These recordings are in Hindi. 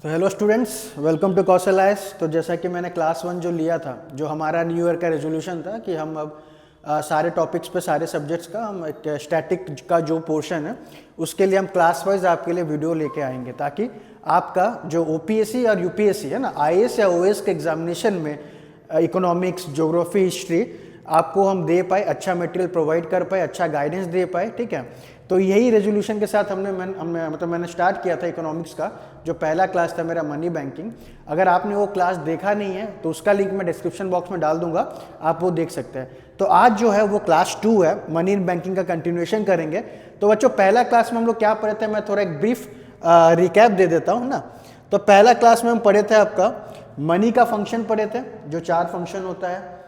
तो hello students, welcome to Kaushal IAS. तो जैसा कि मैंने क्लास 1 जो लिया था, जो हमारा न्यू ईयर का रेजोल्यूशन था कि हम अब सारे टॉपिक्स पे सारे सब्जेक्ट्स का हम एक स्टैटिक का जो पोर्शन है उसके लिए हम क्लास वाइज आपके लिए वीडियो लेके आएंगे, ताकि आपका जो ओपीएससी और यूपीएससी है ना, आईएएस या ओएएस के एग्जामिनेशन में इकोनॉमिक्स, ज्योग्राफी, हिस्ट्री आपको हम दे पाए, अच्छा मटेरियल प्रोवाइड कर पाए, अच्छा गाइडेंस दे पाए। ठीक है, तो यही रेजोल्यूशन के साथ मैंने स्टार्ट किया था इकोनॉमिक्स का। जो पहला क्लास था मेरा मनी बैंकिंग, अगर आपने वो क्लास देखा नहीं है तो उसका लिंक मैं डिस्क्रिप्शन बॉक्स में डाल दूंगा, आप वो देख सकते हैं। तो आज जो है वो क्लास 2 है, मनी बैंकिंग का कंटिन्यूएशन करेंगे। तो बच्चों, पहला क्लास में हम लोग क्या पढ़े थे, मैं थोड़ा एक ब्रीफ रिकैप दे देता हूँ ना। तो पहला क्लास में हम पढ़े थे आपका मनी का फंक्शन पढ़े थे, जो 4 फंक्शन होता है।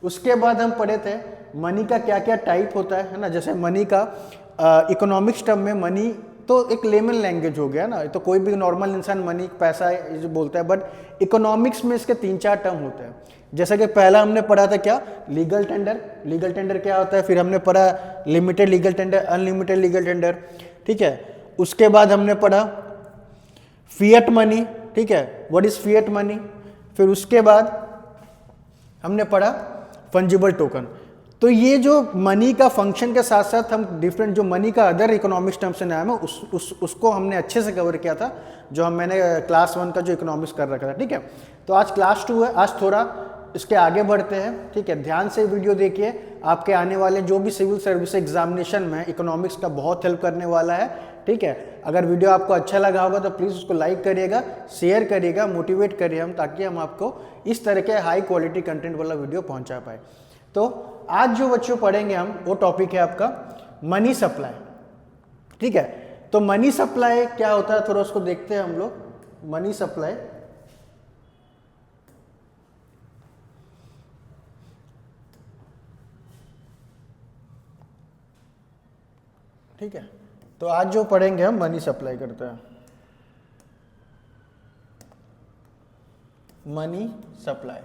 उसके बाद हम पढ़े थे मनी का क्या क्या टाइप होता है ना। जैसे मनी का इकोनॉमिक्स टर्म में मनी तो एक लेमन लैंग्वेज हो गया ना, तो कोई भी नॉर्मल इंसान मनी पैसा है जो बोलता है, बट इकोनॉमिक्स में इसके 3-4 टर्म होते हैं। जैसे कि पहला हमने पढ़ा था क्या, लीगल टेंडर। लीगल टेंडर क्या होता है, फिर हमने पढ़ा limited legal tender, unlimited legal tender. ठीक है, उसके बाद हमने पढ़ा फिएट मनी। ठीक है, व्हाट इज फिएट मनी। फिर उसके बाद हमने पढ़ा फंजिबल टोकन। तो ये जो मनी का फंक्शन के साथ साथ हम डिफरेंट जो मनी का अदर इकोनॉमिक्स टर्म से नाम है उसको हमने अच्छे से कवर किया था, जो मैंने क्लास 1 का जो इकोनॉमिक्स कर रखा था। ठीक है, तो आज क्लास 2 है, आज थोड़ा इसके आगे बढ़ते हैं। ठीक है, ध्यान से वीडियो देखिए, आपके आने वाले जो भी सिविल सर्विस एग्जामिनेशन में इकोनॉमिक्स का बहुत हेल्प करने वाला है। ठीक है, अगर वीडियो आपको अच्छा लगा होगा तो प्लीज़ उसको लाइक करिएगा, शेयर करिएगा, मोटिवेट करिए हम, ताकि हम आपको इस तरह के हाई क्वालिटी कंटेंट वाला वीडियो पहुंचा पाए। तो आज जो बच्चों पढ़ेंगे हम, वो टॉपिक है आपका मनी सप्लाई। ठीक है, तो मनी सप्लाई क्या होता है थोड़ा उसको देखते हैं हम लोग। मनी सप्लाई, ठीक है, तो आज जो पढ़ेंगे हम मनी सप्लाई करते हैं, मनी सप्लाई।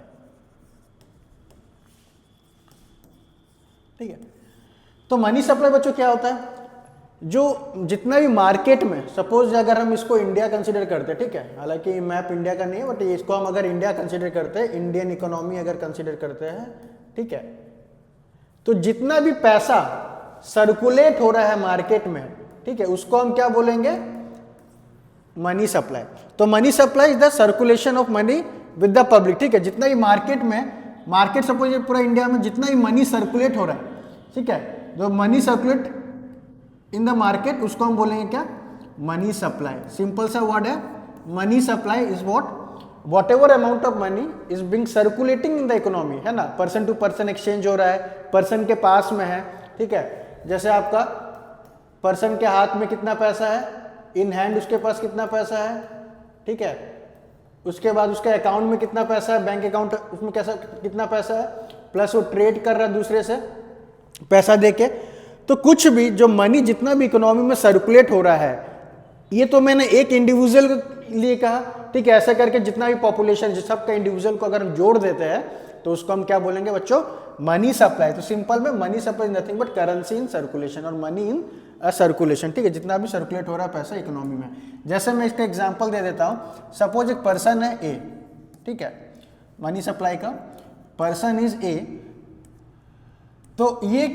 ठीक है, तो मनी सप्लाई बच्चों क्या होता है, जो जितना भी मार्केट में, सपोज अगर हम इसको इंडिया कंसीडर करते हैं, ठीक है, हालांकि मैप इंडिया का नहीं है, बट इसको हम अगर इंडिया कंसीडर करते हैं, इंडियन इकोनॉमी अगर कंसीडर करते हैं, ठीक है, तो जितना भी पैसा सर्कुलेट हो रहा है मार्केट में, ठीक है, उसको हम क्या बोलेंगे, मनी सप्लाई। तो money supply is the circulation of money with the public. ठीक है, जितना भी मार्केट में, मार्केट सपोज पूरा इंडिया में जितना भी मनी सर्कुलेट हो रहा है, ठीक है, जो money circulate in the market, उसको हम बोलेंगे क्या, मनी सप्लाई। सिंपल सा वर्ड है, money supply is what ever amount of money is being circulating in the economy, है ना। पर्सन टू पर्सन एक्सचेंज हो रहा है, पर्सन के पास में है। ठीक है, जैसे आपका पर्सन के हाथ में कितना पैसा है, इन हैंड उसके पास कितना पैसा है, ठीक है, उसके बाद उसके अकाउंट में कितना पैसा है, बैंक अकाउंट उसमें कैसा कितना पैसा है, प्लस वो ट्रेड कर रहा है दूसरे से पैसा देके। तो कुछ भी जो मनी जितना भी इकोनॉमी में सर्कुलेट हो रहा है, ये तो मैंने एक इंडिविजुअल के लिए कहा, ठीक है, ऐसा करके जितना भी पॉपुलेशन सबका इंडिविजुअल को अगर हम जोड़ देते हैं तो उसको हम क्या बोलेंगे बच्चों, मनी सप्लाई। तो सिंपल में money supply nothing but currency in circulation और मनी इन सर्कुलेशन। ठीक है, जितना भी सर्कुलेट हो रहा है पैसा इकोनॉमी में। जैसे मैं इसका एग्जांपल दे देता हूं, सपोज एक पर्सन है ए, ठीक है, मनी सप्लाई का पर्सन इज ए, तो ये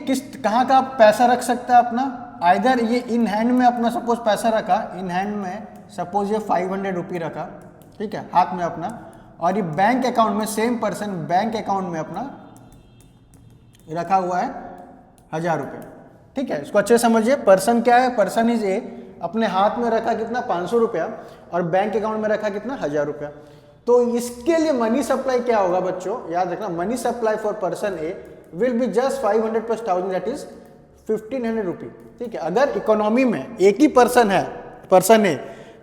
कहाँ का पैसा रख सकता है अपना, आइदर ये इन हैंड में अपना सपोज पैसा रखा, इन हैंड में सपोज ये 500 रुपये रखा, ठीक है, हाथ में अपना, और ये बैंक अकाउंट में, सेम पर्सन बैंक अकाउंट में अपना रखा हुआ है 1000 रुपये। ठीक है, इसको अच्छे से समझिए, पर्सन क्या है, पर्सन इज ए, अपने हाथ में रखा कितना 500 रुपया, और बैंक अकाउंट में रखा कितना 1000 रुपया। तो इसके लिए मनी सप्लाई क्या होगा बच्चों, याद रखना, money supply for person A will be just 500 + 1000, that is 1500 रुपये। ठीक है, अगर इकोनॉमी में एक ही पर्सन है, पर्सन ए,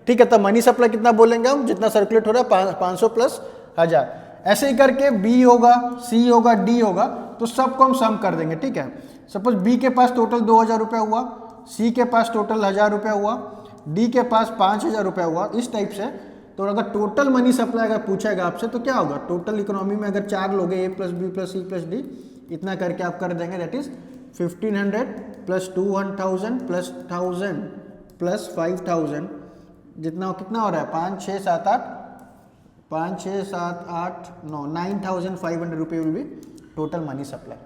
ठीक है, तो मनी सप्लाई कितना बोलेंगे हम, जितना सर्कुलेट हो रहा है 500 + 1000। ऐसे ही करके बी होगा, सी होगा, डी होगा, तो सबको हम सम कर देंगे। ठीक है, सपोज बी के पास टोटल 2000 रुपया हुआ, सी के पास टोटल 1000 रुपया हुआ, डी के पास 5000 रुपया हुआ, इस टाइप से। तो अगर टोटल मनी सप्लाई अगर पूछेगा आपसे तो क्या होगा, टोटल इकोनॉमी में अगर 4 लोग हैं, ए + बी + सी + डी, इतना करके आप कर देंगे, दैट इज 1500 + 2000 + 1000 + 5000 जितना कितना हो रहा है 5 6 7 8 5 6 7 8 9 9,500 रुपये will be total money supply.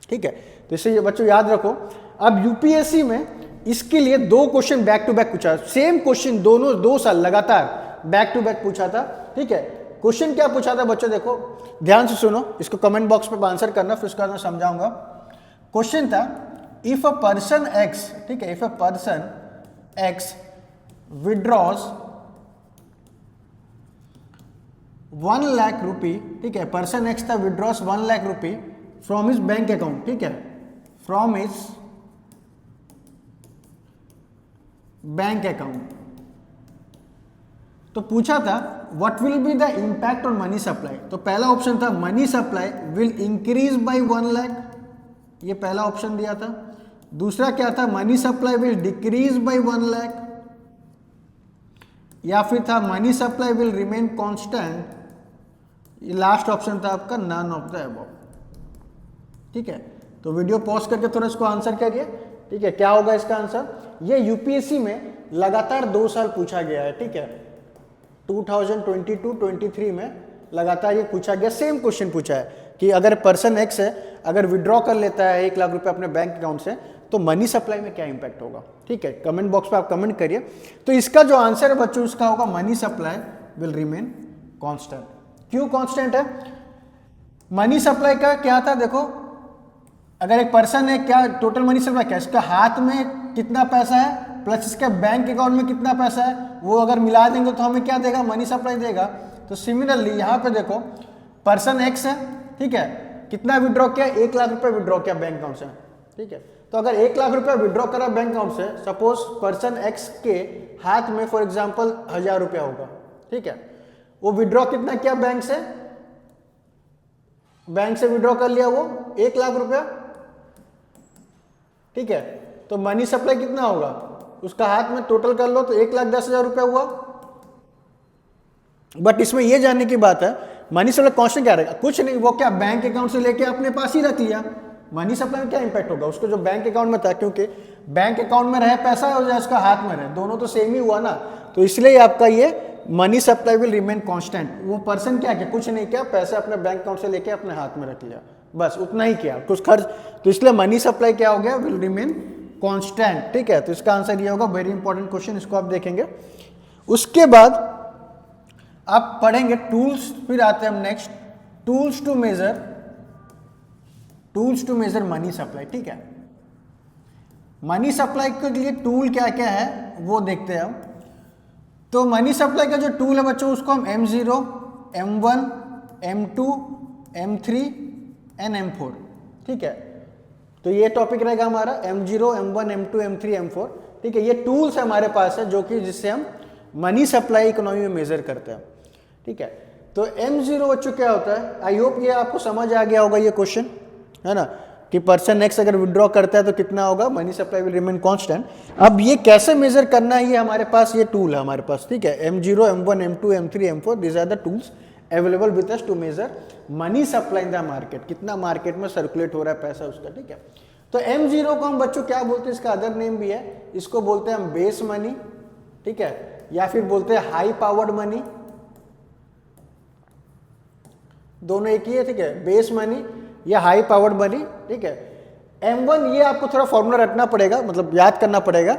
ठीक है, तो इससे ये बच्चों याद रखो। अब यूपीएससी में इसके लिए 2 क्वेश्चन बैक टू बैक पूछा, सेम क्वेश्चन दोनों 2 साल लगातार बैक टू बैक पूछा था। ठीक है, क्वेश्चन क्या पूछा था बच्चों, देखो ध्यान से सुनो, इसको कमेंट बॉक्स पे आंसर करना, फिर उसका मैं समझाऊंगा। क्वेश्चन था इफ अ पर्सन एक्स, ठीक है, if a person X withdraws 1 lakh rupee, ठीक है, पर्सन एक्स था withdraws 1 lakh rupee from his bank account, ठीक है, फ्रॉम हिज बैंक अकाउंट। तो पूछा था what will be the impact on money supply. तो पहला ऑप्शन था money supply will increase by 1 lakh, ये पहला ऑप्शन दिया था। दूसरा क्या था, money supply will decrease by 1 lakh, या फिर था money supply will remain constant. ये लास्ट ऑप्शन था आपका नन ऑफ द अबव। ठीक है, तो वीडियो पॉज करके थोड़ा इसको आंसर करिए। ठीक है, क्या होगा इसका आंसर, ये यूपीएससी में लगातार 2 साल पूछा गया है। ठीक है, 2022-23 में लगातार ये पूछा गया, सेम क्वेश्चन पूछा है कि अगर पर्सन एक्स है, अगर विड्रॉ कर लेता है 1 लाख रुपए अपने बैंक अकाउंट से, तो मनी सप्लाई में क्या इंपैक्ट होगा। ठीक है, कमेंट बॉक्स पे आप कमेंट करिए। तो इसका जो आंसर है बच्चों, इसका होगा money supply will remain constant. क्यों कांस्टेंट है, मनी सप्लाई का क्या था, देखो अगर एक पर्सन है, क्या टोटल मनी सप्लाई क्या है, इसका हाथ में कितना पैसा है प्लस इसके बैंक अकाउंट में कितना पैसा है, वो अगर मिला देंगे तो हमें क्या देगा, मनी सप्लाई देगा। तो सिमिलरली यहाँ पे देखो पर्सन एक्स है, ठीक है, कितना विड्रॉ किया, 1 लाख रुपए विड्रॉ किया बैंक अकाउंट से। ठीक है, तो अगर 1 लाख रुपए विड्रॉ करा बैंक अकाउंट से, सपोज पर्सन एक्स के हाथ में फॉर एग्जाम्पल 1000 रुपया होगा। ठीक है, वो विड्रॉ कितना किया बैंक से विड्रॉ कर लिया वो 1 लाख रुपया। ठीक है, तो मनी सप्लाई कितना होगा, उसका हाथ में टोटल कर लो तो 1,10,000 रुपया हुआ। बट इसमें यह जानने की बात है मनी सप्लाई कांस्टेंट क्या रहेगा, कुछ नहीं, वो क्या बैंक अकाउंट से लेके अपने पास ही रख लिया। मनी सप्लाई में क्या इंपैक्ट होगा, उसको जो बैंक अकाउंट में था, क्योंकि बैंक अकाउंट में रहे पैसा और उसका हाथ में रहे, दोनों तो सेम ही हुआ ना, तो इसलिए आपका ये money supply will remain constant. वो पर्सन क्या किया, कुछ नहीं किया, पैसे अपने बैंक अकाउंट से लेके अपने हाथ में रख लिया, बस उतना ही किया, कुछ खर्च, तो इसलिए मनी सप्लाई क्या हो गया, विल रिमेन कांस्टेंट। ठीक है, तो इसका आंसर ये होगा, वेरी इंपॉर्टेंट क्वेश्चन, इसको आप देखेंगे। उसके बाद आप पढ़ेंगे टूल्स, फिर आते हैं हम next, tools to measure money supply. ठीक है, मनी सप्लाई के लिए टूल क्या क्या है वो देखते हैं हम। तो मनी सप्लाई का जो टूल है बच्चों, उसको हम M0, M1, M2, M3 and M4। ठीक है, तो ये टॉपिक रहेगा हमारा M0, M1, M2, M3, M4। ठीक है, ये टूल्स हमारे पास है जो कि जिससे हम मनी सप्लाई इकोनॉमी में मेजर करते हैं। ठीक है, तो M0 बच्चों क्या होता है, आई होप ये आपको समझ आ गया होगा ये क्वेश्चन, है ना, कि पर्सन एक्स अगर विड्रॉ करता है तो कितना होगा, money supply will remain constant. अब ये कैसे मेजर करना है, ये हमारे पास ये टूल है हमारे पास। ठीक है, M0, M1, M2, M3, M4, these are the tools available with us to measure money supply in the market, कितना मार्केट में सर्कुलेट हो रहा है पैसा उसका। ठीक है, तो M0 को हम बच्चों क्या बोलते हैं, इसका अदर नेम भी है, इसको बोलते हैं हम बेस मनी। ठीक है, या फिर बोलते हैं हाई पावर्ड मनी, दोनों एक ही है। ठीक है, बेस मनी या हाई पावर्ड मनी। ठीक है, M1 ये आपको थोड़ा फॉर्मूला रखना पड़ेगा, मतलब याद करना पड़ेगा।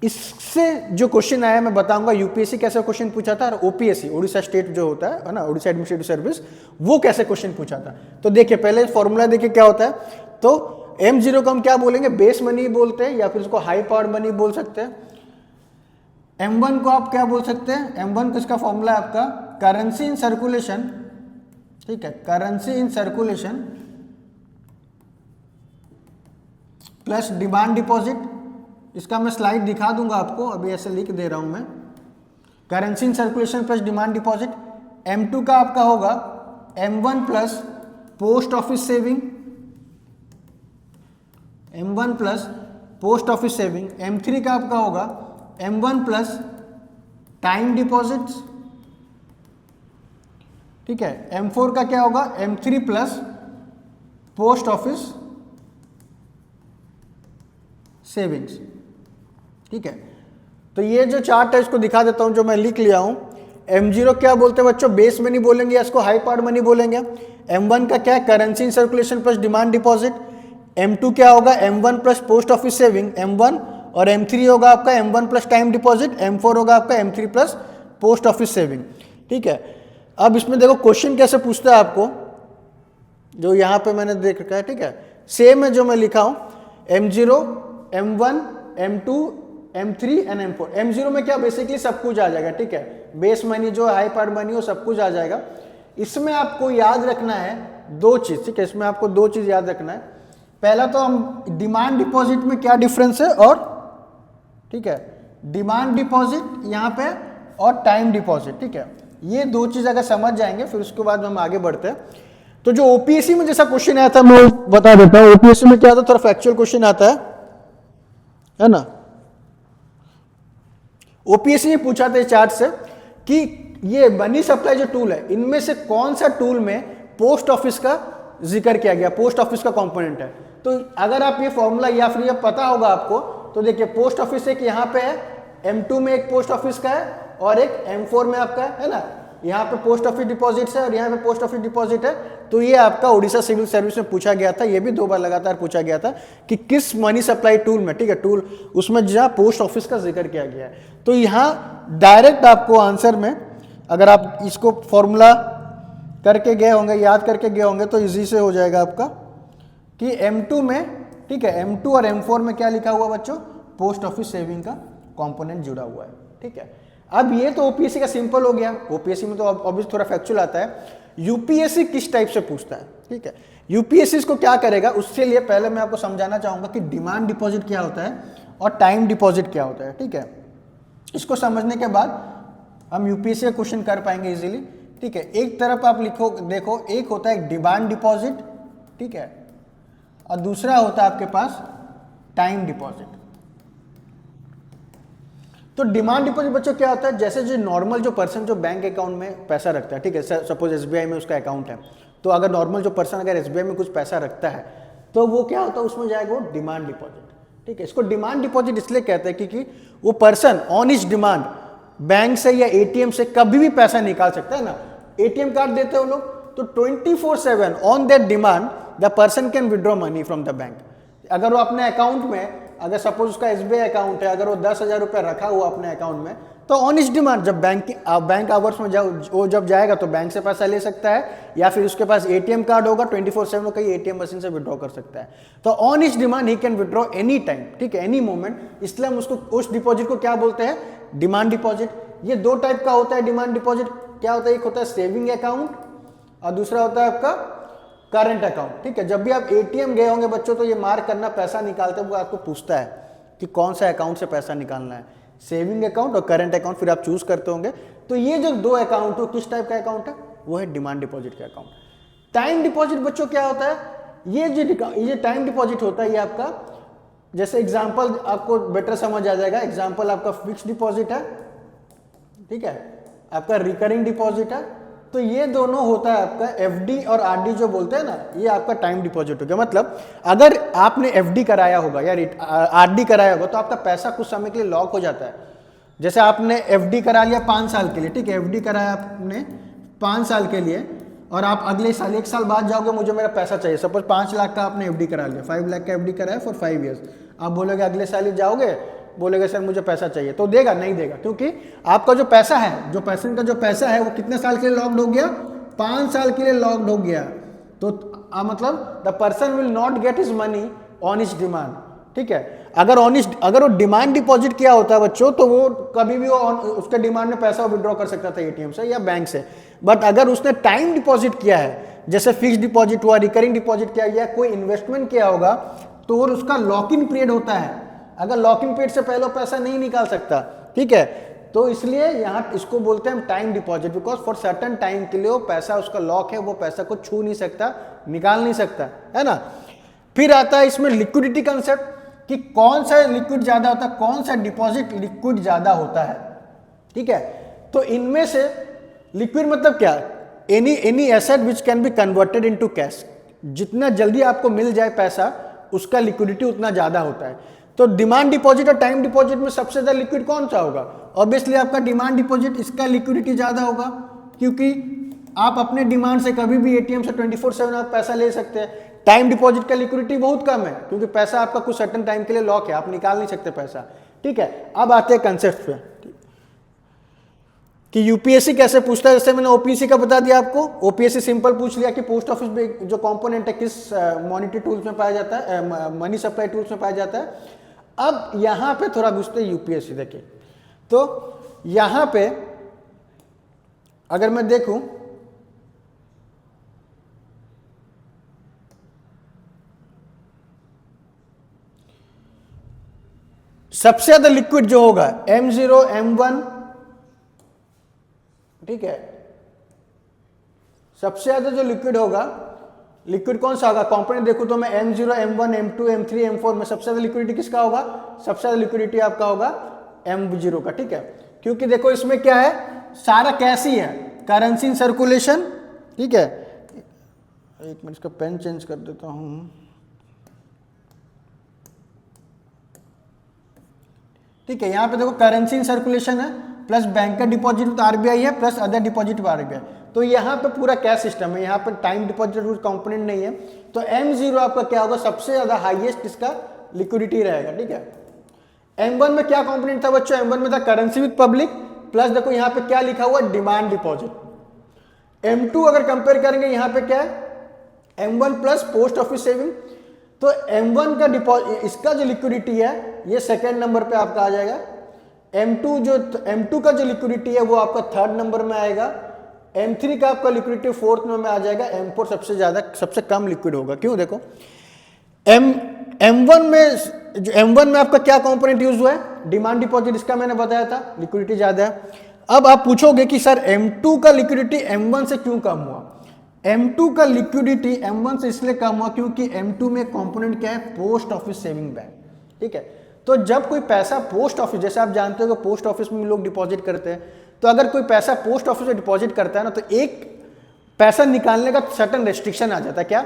इससे जो क्वेश्चन आया मैं बताऊंगा, यूपीएससी कैसे क्वेश्चन पूछा था, और ओपीएससी उड़ीसा स्टेट जो होता है ना, उड़ीसा एडमिनिस्ट्रेटिव सर्विस, वो कैसे क्वेश्चन पूछा था। तो देखिए पहले फॉर्मूला देखिए क्या होता है। तो M0 को हम क्या बोलेंगे, बेस मनी बोलते हैं, या फिर उसको हाई पावर्ड मनी बोल सकते हैं। M1 को आप क्या बोल सकते हैं, M1 को इसका फॉर्मूला है आपका करेंसी इन सर्कुलेशन। ठीक है, currency in circulation plus demand deposit. इसका मैं स्लाइड दिखा दूंगा आपको, अभी ऐसे लिख दे रहा हूं मैं, currency in circulation plus demand deposit. M2 का आपका होगा M1 plus post office saving, M1 plus post office saving. M3 का आपका होगा M1 प्लस टाइम डिपॉजिट्स। ठीक है, M4 का क्या होगा, M3 plus post office savings. ठीक है, तो ये जो चार्ट है इसको दिखा देता हूं, जो मैं लिख लिया हूं। M0 क्या बोलते हैं बच्चों, बेस मनी बोलेंगे या इसको हाई पार्ट मनी बोलेंगे। M1 का क्या है, currency in circulation plus demand deposit. M2 क्या होगा, M1 plus post office saving M1, और M3 होगा आपका M1 plus time deposit, M4 होगा आपका M3 plus post office saving. ठीक है, अब इसमें देखो क्वेश्चन कैसे पूछता है आपको, जो यहाँ पे मैंने देख रखा है। ठीक है, सेम है जो मैं लिखा हूँ, M0, M1, M2, M3 and M4। M0 में क्या बेसिकली सब कुछ आ जाएगा। ठीक है, बेस मनी जो हाई पार्ट मनी वो सब कुछ आ जाएगा। इसमें आपको याद रखना है दो चीज। ठीक है, इसमें आपको दो चीज याद रखना है। पहला तो हम डिमांड डिपॉजिट में क्या डिफरेंस है, और ठीक है डिमांड डिपॉजिट यहाँ पे और टाइम डिपॉजिट। ठीक है, ये दो चीज अगर समझ जाएंगे फिर उसके बाद हम आगे बढ़ते हैं। तो जो ओपीएससी में जैसा क्वेश्चन आया था मैं बता देता हूँ। ओपीएससी में क्या आता है, थोड़ा फैक्चुअल क्वेश्चन आता है ना। ओपीएससी ने पूछा था इस चार्ट से कि ये मनी सप्लाई जो टूल है इनमें से कौन सा टूल में पोस्ट ऑफिस का जिक्र किया गया, पोस्ट ऑफिस का कंपोनेंट है। तो अगर आप ये फॉर्मूला या फिर ये पता होगा आपको, तो देखिए पोस्ट ऑफिस एक यहाँ पे है, M2 में एक पोस्ट ऑफिस का है और एक M4 में आपका है ना। यहाँ पे पोस्ट ऑफिस डिपॉजिट है और यहाँ पे पोस्ट ऑफिस डिपॉजिट है। तो ये आपका उड़ीसा सिविल सर्विस में पूछा गया था, ये भी 2 बार लगातार पूछा गया था कि किस मनी सप्लाई टूल में, ठीक है टूल, उसमें जहाँ पोस्ट ऑफिस का जिक्र किया गया है। तो यहाँ डायरेक्ट आपको आंसर में अगर आप इसको फॉर्मूला करके गए होंगे, याद करके गए होंगे, तो इजी से हो जाएगा आपका कि M2 में, ठीक है M2 और M4 में क्या लिखा हुआ बच्चों, पोस्ट ऑफिस सेविंग का कंपोनेंट जुड़ा हुआ है। ठीक है, अब ये तो ओपीएससी का सिंपल हो गया। ओपीएससी में तो ऑब्वियसली थोड़ा फैक्चुअल आता है। यूपीएससी किस टाइप से पूछता है, ठीक है। यूपीएससी इसको क्या करेगा, उससे लिए पहले मैं आपको समझाना चाहूंगा कि डिमांड डिपॉजिट क्या होता है और टाइम डिपॉजिट क्या होता है। ठीक है, इसको समझने के बाद हम यूपीएससी का क्वेश्चन कर पाएंगे इजीली। ठीक है, एक तरफ आप लिखो, देखो एक होता है डिमांड डिपॉजिट, ठीक है, और दूसरा होता है आपके पास टाइम डिपॉजिट। तो डिमांड डिपॉजिट बच्चों क्या होता है, जैसे जो नॉर्मल जो पर्सन जो बैंक अकाउंट में पैसा रखता है, ठीक है, सपोज एसबीआई में उसका अकाउंट है, तो अगर नॉर्मल जो पर्सन अगर एसबीआई में कुछ पैसा रखता है तो वो क्या होता है, उसमें जाएगा वो डिमांड डिपॉजिट। ठीक है, इसको डिमांड डिपॉजिट इसलिए कहते हैं क्योंकि वो person on his demand bank से या एटीएम से कभी भी पैसा निकाल सकता है ना। एटीएम कार्ड देते हो लोग, तो 24/7 on that demand the person can withdraw money from the bank. अगर वो अपने अकाउंट में, अगर सपोज उसका एसबीआई अकाउंट है, अगर वो 10,000 रुपये रखा हुआ अपने अकाउंट में, तो ऑन इस डिमांड जब बैंक आवर्स में वो जब जाएगा तो बैंक से पैसा ले सकता है, या फिर उसके पास एटीएम कार्ड होगा 24/7 कहीं एटीएम मशीन से विड्रॉ कर सकता है। तो ऑन इस demand he can withdraw any time, ठीक है, एनी मोमेंट। इसलिए हम उसको, उस डिपॉजिट को क्या बोलते हैं, डिमांड डिपॉजिट। ये दो टाइप का होता है डिमांड डिपॉजिट। क्या होता है, एक होता है सेविंग अकाउंट और दूसरा होता है आपका करंट अकाउंट। ठीक है, जब भी आप एटीएम गए होंगे बच्चों तो ये मार्क करना, पैसा निकालते हुए आपको पूछता है कि कौन सा अकाउंट से पैसा निकालना है, सेविंग अकाउंट और करंट अकाउंट, फिर आप चूज करते होंगे। तो ये जो दो अकाउंट हो, किस टाइप का अकाउंट है, वो है डिमांड डिपॉजिट का अकाउंट। टाइम डिपॉजिट बच्चों क्या होता है, ये टाइम डिपॉजिट होता है, ये आपका, जैसे एग्जाम्पल आपको बेटर समझ आ जाएगा। एग्जाम्पल आपका फिक्स डिपॉजिट है, ठीक है, आपका रिकरिंग डिपॉजिट है। तो ये दोनों होता है आपका एफडी और आरडी जो बोलते हैं ना, ये आपका टाइम डिपॉजिट हो गया। मतलब अगर आपने एफडी कराया होगा या आरडी कराया होगा तो आपका पैसा कुछ समय के लिए लॉक हो जाता है। जैसे आपने एफडी करा लिया 5 साल के लिए, ठीक है, एफडी कराया आपने 5 साल के लिए, और आप अगले साल 1 साल बाद जाओगे, मुझे मेरा पैसा चाहिए। सपोज 5 लाख का आपने एफडी करा लिया, 5 लाख का एफडी कराया फॉर 5 ईयर्स। आप बोलोगे अगले साल ही जाओगे, बोलेगा सर मुझे पैसा चाहिए, तो देगा? नहीं देगा, क्योंकि आपका जो पैसा है, जो पर्सन का जो पैसा है वो कितने साल के लिए लॉक्ड हो गया, 5 साल के लिए लॉक्ड हो गया। तो मतलब the person will not get his money on his demand. ठीक है, अगर वो डिमांड डिपॉजिट किया होता है बच्चों, तो वो कभी भी उसके डिमांड में पैसा विड्रॉ कर सकता था एटीएम से या बैंक से। बट अगर उसने टाइम डिपॉजिट किया है, जैसे फिक्स डिपॉजिट हुआ, रिकरिंग डिपॉजिट किया या कोई इन्वेस्टमेंट किया होगा, तो उसका लॉक इन पीरियड होता है। अगर लॉकिंग पीरियड से पहले पैसा नहीं निकाल सकता, ठीक है, तो इसलिए यहाँ इसको बोलते हैं time deposit, because for certain time के लिए वो पैसा उसका लॉक है, वो पैसा को छू नहीं सकता, निकाल नहीं सकता, है ना। फिर आता है इसमें लिक्विडिटी कंसेप्ट, कि कौन सा लिक्विड ज्यादा होता है, कौन सा डिपॉजिट लिक्विड ज्यादा होता है। ठीक है, तो इनमें से लिक्विड मतलब क्या, any asset which can be converted into cash. जितना जल्दी आपको मिल जाए पैसा, उसका लिक्विडिटी उतना ज्यादा होता है। तो डिमांड डिपॉजिट और टाइम डिपॉजिट में सबसे ज्यादा लिक्विड कौन सा होगा? ऑब्वियसली आपका डिमांड डिपॉजिट, इसका लिक्विडिटी ज्यादा होगा क्योंकि आप अपने डिमांड से कभी भी एटीएम से 24/7 आप पैसा ले सकते हैं। टाइम डिपॉजिट का लिक्विडिटी बहुत कम है क्योंकि पैसा आपका कुछ सर्टेन टाइम के लिए लॉक है, आप निकाल नहीं सकते पैसा। ठीक है, अब आते हैं कंसेप्ट पे कि यूपीएससी कैसे पूछता है। जैसे मैंने ओपीएससी का बता दिया आपको, ओपीएससी सिंपल पूछ लिया कि पोस्ट ऑफिस में जो कंपोनेंट है किस मॉनिटरी टूल्स में पाया जाता है, मनी सप्लाई टूल्स में पाया जाता है। अब यहां पे थोड़ा घुसते यूपीएससी, देखिए तो यहां पे अगर मैं देखूं सबसे ज्यादा लिक्विड जो होगा M0 M1, ठीक है, सबसे ज्यादा जो लिक्विड होगा, लिक्विड कौन सा होगा कंपोनेंट देखो तो मैं M0 M1 M2 M3 M4 में सबसे ज्यादा लिक्विडिटी किसका होगा? सबसे ज्यादा लिक्विडिटी आपका होगा M0 का। ठीक है, क्योंकि देखो इसमें क्या है, सारा कैश ही है, करेंसी इन सर्कुलेशन। ठीक है, एक मिनट इसका पेन चेंज कर देता हूं। ठीक है, यहां पे देखो करेंसी इन सर्कुलेशन है प्लस बैंक का डिपॉजिट तो आरबीआई है प्लस अदर डिपॉजिट आरबीआई, तो यहाँ पे पूरा कैश सिस्टम है, यहाँ पे टाइम डिपॉजिट कंपोनेंट नहीं है। तो M0 आपका क्या होगा? सबसे ज्यादा हाईएस्ट इसका लिक्विडिटी रहेगा। ठीक है, M1 में क्या कंपोनेंट था बच्चों? M1 में था करेंसी विद पब्लिक प्लस देखो यहाँ पे क्या लिखा हुआ, डिमांड डिपॉजिट। M2 अगर कंपेयर करेंगे यहाँ पे क्या है, M1 plus post office saving. तो M1 का डिपॉजिट, इसका जो लिक्विडिटी है ये सेकेंड नंबर पे आपका आ जाएगा। M2 का जो लिक्विडिटी है वो आपका थर्ड नंबर में आएगा। M3 का आपका लिक्विडिटी फोर्थ नंबर में आ जाएगा। M4 सबसे ज्यादा, सबसे कम लिक्विड होगा। क्यों? देखो M1 में आपका क्या कंपोनेंट यूज हुआ है? डिमांड डिपॉजिट, इसका मैंने बताया था लिक्विडिटी ज्यादा है। अब आप पूछोगे कि सर M2 का लिक्विडिटी M1 से क्यों कम हुआ? M2 का लिक्विडिटी M1 से इसलिए कम हुआ क्योंकि M2 में कंपोनेंट क्या है? Post office saving bank. ठीक है, तो जब कोई पैसा पोस्ट ऑफिस, जैसे आप जानते हो कि पोस्ट ऑफिस में लोग डिपॉजिट करते हैं, तो अगर कोई पैसा पोस्ट ऑफिस में डिपॉजिट करता है ना, तो एक पैसा निकालने का सर्टेन रेस्ट्रिक्शन आ जाता है। क्या?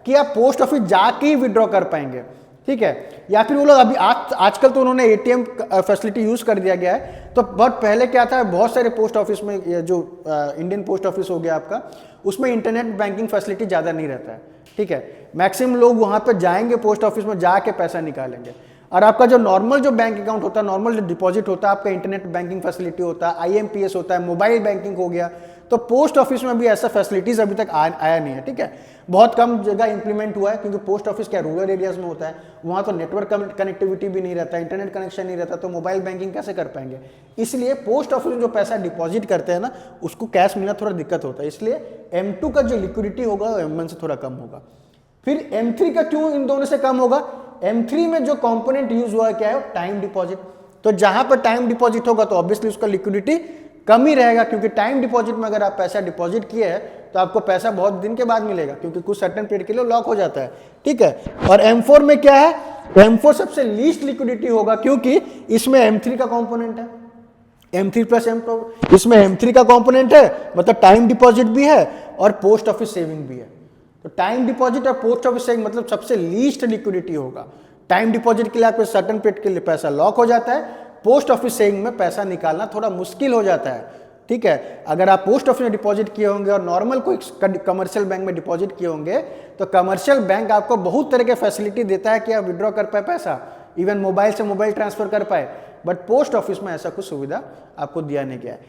कि आप पोस्ट ऑफिस जाके ही विड्रॉ कर पाएंगे। ठीक है, या फिर वो लोग अभी आजकल तो उन्होंने एटीएम फैसिलिटी यूज कर दिया गया है। तो बहुत पहले क्या था, बहुत सारे पोस्ट ऑफिस में, जो इंडियन पोस्ट ऑफिस हो गया आपका, उसमें इंटरनेट बैंकिंग फैसिलिटी ज़्यादा नहीं रहता है। ठीक है, मैक्सिमम लोग वहाँ पर जाएंगे पोस्ट ऑफिस में, जाके पैसा निकालेंगे। और आपका जो नॉर्मल जो बैंक अकाउंट होता है, नॉर्मल जो डिपॉजिट होता है, आपका इंटरनेट बैंकिंग फैसिलिटी होता है, IMPS होता है, मोबाइल बैंकिंग हो गया। तो पोस्ट ऑफिस में भी ऐसा फैसिलिटीज अभी तक आया नहीं है। ठीक है, बहुत कम जगह इंप्लीमेंट हुआ है क्योंकि पोस्ट ऑफिस क्या रूरल एरियाज में होता है, वहाँ तो नेटवर्क कनेक्टिविटी भी नहीं रहता, इंटरनेट कनेक्शन नहीं रहता, तो मोबाइल बैंकिंग कैसे कर पाएंगे। इसलिए पोस्ट ऑफिस में जो पैसा डिपॉजिट करते हैं ना, उसको कैश मिलना थोड़ा दिक्कत होता है। इसलिए M2 का जो लिक्विडिटी होगा वो M1 से थोड़ा कम होगा। फिर M3 का क्यों इन दोनों से कम होगा? M3 में जो कंपोनेंट यूज हुआ है क्या है? Time deposit. तो जहां पर टाइम डिपॉजिट होगा तो ऑब्वियसली उसका लिक्विडिटी कम ही रहेगा, क्योंकि टाइम डिपॉजिट में अगर आप पैसा डिपॉजिट किए हैं तो आपको पैसा बहुत दिन के बाद मिलेगा, क्योंकि कुछ सर्टेन पीरियड के लिए लॉक हो जाता है। ठीक है, और M4 में क्या है? M4 सबसे लीस्ट लिक्विडिटी होगा क्योंकि इसमें M3 का कंपोनेंट है, M3 प्लस M4, इसमें M3 का कंपोनेंट है, मतलब टाइम डिपॉजिट भी है और पोस्ट ऑफिस सेविंग भी है। तो टाइम डिपॉजिट और पोस्ट ऑफिस सेविंग मतलब सबसे लीस्ट लिक्विडिटी होगा। टाइम डिपॉजिट के लिए आपके सर्टेन पीरियड के लिए पैसा लॉक हो जाता है, पोस्ट ऑफिस सेविंग में पैसा निकालना थोड़ा मुश्किल हो जाता है। ठीक है, अगर आप पोस्ट ऑफिस में डिपॉजिट किए होंगे और नॉर्मल कोई कमर्शियल बैंक में डिपॉजिट किए होंगे, तो कमर्शियल बैंक आपको बहुत तरह के फैसिलिटी देता है कि आप विड्रॉ कर पाए पैसा, इवन मोबाइल से मोबाइल ट्रांसफर कर पाए, बट पोस्ट ऑफिस में ऐसा कुछ सुविधा आपको दिया नहीं गया है।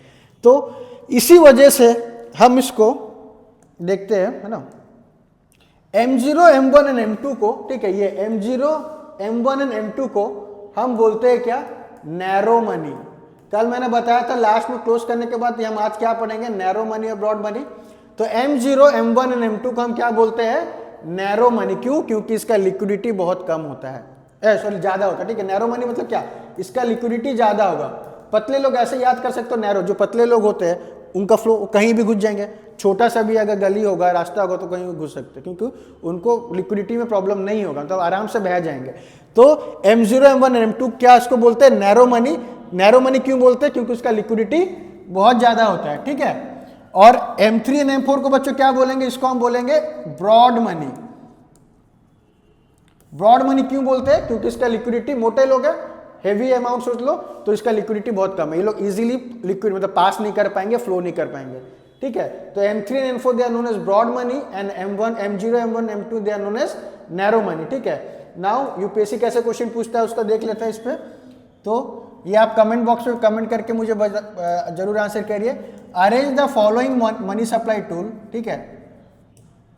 तो इसी वजह से हम इसको देखते हैं, है ना, M0 M1 एंड M2 को, ठीक है, ये M0 M1 एंड M2 को हम बोलते हैं क्या? Narrow money. कल मैंने बताया था लास्ट में क्लोज करने के बाद हम आज क्या पढ़ेंगे? नैरो मनी और ब्रॉड मनी। तो M0 M1 एंड M2 को हम क्या बोलते हैं? Narrow money. क्यों? क्योंकि इसका लिक्विडिटी बहुत कम होता है, सॉरी ज्यादा होता है। ठीक है, नैरो मनी मतलब क्या? इसका लिक्विडिटी ज्यादा होगा। पतले लोग ऐसे याद कर सकते हो, नैरो जो पतले लोग होते हैं उनका फ्लो कहीं भी घुस जाएंगे, छोटा सा भी अगर गली होगा, रास्ता होगा तो कहीं भी घुस सकते हैं, क्योंकि उनको लिक्विडिटी में प्रॉब्लम नहीं होगा, तो आराम से बह जाएंगे। तो M0 M1 M2 क्या इसको बोलते हैं? Narrow money. नैरो मनी क्यों बोलते हैं? क्योंकि उसका लिक्विडिटी बहुत ज्यादा होता है। ठीक है, और M3 एंड M4 को बच्चों क्या बोलेंगे? इसको हम बोलेंगे ब्रॉड मनी। ब्रॉड मनी क्यों बोलते हैं? क्योंकि इसका लिक्विडिटी, मोटे लोग हैं, हेवी अमाउंट सोच लो तो इसका लिक्विडिटी बहुत कम है, ये लोग इजीली लिक्विड मतलब पास नहीं कर पाएंगे, फ्लो नहीं कर पाएंगे, ठीक है। तो M3 and M4 they are known as broad money and M1 M0 M1 M2 they are known as narrow money, ठीक है। नाउ यूपीएससी कैसे क्वेश्चन पूछता है उसका देख लेते हैं इस पे। तो ये आप कमेंट बॉक्स में कमेंट करके मुझे जरूर आंसर करिए। Arrange the following money supply tool, ठीक है,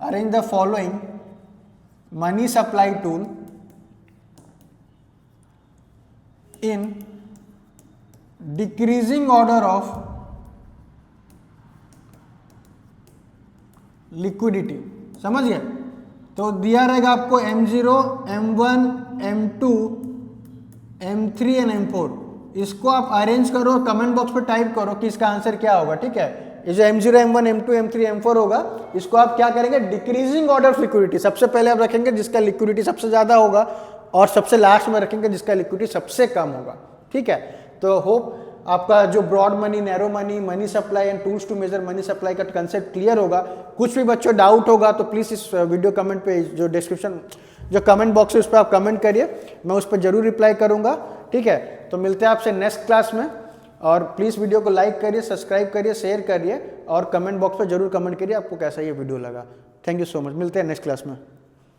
arrange the following money supply tool in decreasing order of liquidity, समझ गए। तो दिया रहेगा आपको M0 M1 M2 M3 and M4, इसको आप अरेंज करो, कमेंट बॉक्स पे टाइप करो कि इसका आंसर क्या होगा, ठीक है। ये जो M0 M1 M2 M3 M4 होगा, इसको आप क्या करेंगे, डिक्रीजिंग ऑर्डर ऑफ लिक्विडिटी, सबसे पहले आप रखेंगे जिसका लिक्विडिटी सबसे ज्यादा होगा और सबसे लास्ट में रखेंगे जिसका लिक्विडिटी सबसे कम होगा, ठीक है। तो होप आपका जो broad money, narrow money, money supply and tools to measure money supply का कंसेप्ट क्लियर होगा। कुछ भी बच्चों डाउट होगा तो प्लीज इस वीडियो कमेंट पे जो डिस्क्रिप्शन जो कमेंट बॉक्स है उस पर आप कमेंट करिए, मैं उस पर जरूर रिप्लाई करूंगा, ठीक है। तो मिलते हैं आपसे नेक्स्ट क्लास में, और प्लीज वीडियो को लाइक करिए, सब्सक्राइब करिए, शेयर करिए और कमेंट बॉक्स पर जरूर कमेंट करिए आपको कैसा ये वीडियो लगा। थैंक यू सो मच, मिलते हैं नेक्स्ट क्लास में।